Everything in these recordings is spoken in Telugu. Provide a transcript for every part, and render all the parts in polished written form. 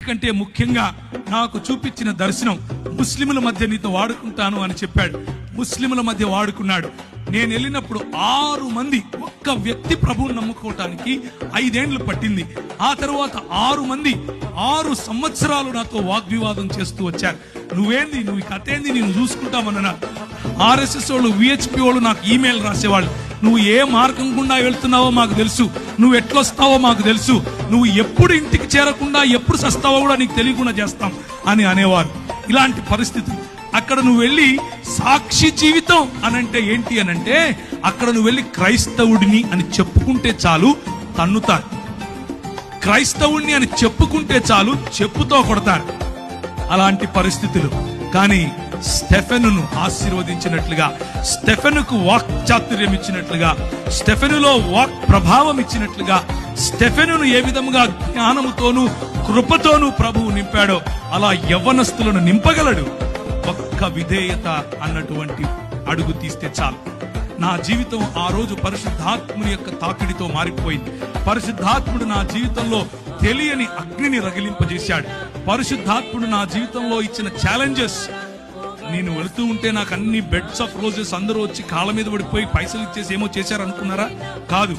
అన్నిటికంటే ముఖ్యంగా నాకు చూపించిన దర్శనం, ముస్లింల మధ్య నీతో వాడుకుంటాను అని చెప్పాడు. ముస్లింల మధ్య వాడుకున్నాడు. నేను వెళ్ళినప్పుడు 6 మంది, ఒక్క వ్యక్తి ప్రభువుని నమ్ముకోవటానికి 5 ఏళ్లు పట్టింది. ఆ తర్వాత 6 మంది 6 సంవత్సరాలు నాతో వాగ్వివాదం చేస్తూ వచ్చారు. నువ్వేంది, నువ్వు ఈ కథ ఏంది, నేను చూసుకుంటామన్నా. RSS వాళ్ళు, VHP వాళ్ళు నాకు ఈమెయిల్ రాసేవాళ్ళు. నువ్వు ఏ మార్గం గుండా వెళ్తున్నావో మాకు తెలుసు, నువ్వు ఎట్లొస్తావో మాకు తెలుసు, నువ్వు ఎప్పుడు ఇంటికి చేరకుండా ఎప్పుడు సస్తావో కూడా నీకు తెలియకుండా చేస్తాం అని అనేవారు. ఇలాంటి పరిస్థితి. అక్కడ నువ్వు వెళ్ళి సాక్షి జీవితం అనంటే ఏంటి అనంటే, అక్కడ నువ్వు వెళ్ళి క్రైస్తవుడిని అని చెప్పుకుంటే చాలు తన్నుతారు. క్రైస్తవుడిని అని చెప్పుకుంటే చాలు చెప్పుతో కొడతారు. అలాంటి పరిస్థితులు. కానీ స్టెఫెనును ఆశీర్వదించినట్లుగా, స్టెఫెనుకు వాక్ చాతుర్యం ఇచ్చినట్లుగా, స్టెఫెనులో వాక్ ప్రభావం ఇచ్చినట్లుగా, స్టెఫెనును ఏ విధంగా జ్ఞానముతోనూ కృపతోనూ ప్రభువు నింపాడో అలా యవ్వనస్తులను నింపగలడు. ఒక్క విధేయత అన్నటువంటి అడుగు తీస్తే చాలు. నా జీవితం ఆ రోజు పరిశుద్ధాత్ముని యొక్క తాకిడితో మారిపోయింది. పరిశుద్ధాత్ముడు నా జీవితంలో తెలియని అగ్నిని రగిలింపజేశాడు. పరిశుద్ధాత్ముడు నా జీవితంలో ఇచ్చిన ఛాలెంజెస్. నేను వెళుతూ ఉంటే నాకు అన్ని బెడ్స్ ఆఫ్ రోజెస్ అందరూ వచ్చి కాళ్ళ మీద పడిపోయి పైసలు ఇచ్చేసి ఏమో చేశారనుకున్నారా? కాదు.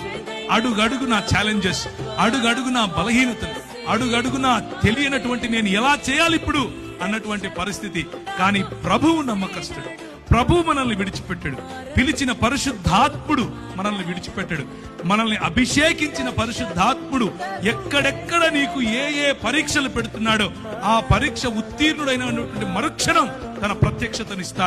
అడుగడుగు నా ఛాలెంజెస్, అడుగడుగు నా బలహీనతలు, అడుగడుగు నా తెలియనటువంటి నేను ఎలా చేయాలి ఇప్పుడు అన్నటువంటి పరిస్థితి. కానీ ప్రభువు నమ్మకస్తుడు. ప్రభువు మనల్ని విడిచిపెట్టాడు. పిలిచిన పరిశుద్ధాత్ముడు మనల్ని విడిచిపెట్టాడు. మనల్ని అభిషేకించిన పరిశుద్ధాత్ముడు ఎక్కడెక్కడ నీకు ఏ ఏ పరీక్షలు పెడుతున్నాడో ఆ పరీక్ష ఉత్తీర్ణుడైనటువంటి మరుక్షణం తన ప్రత్యక్షతనిస్తాడు.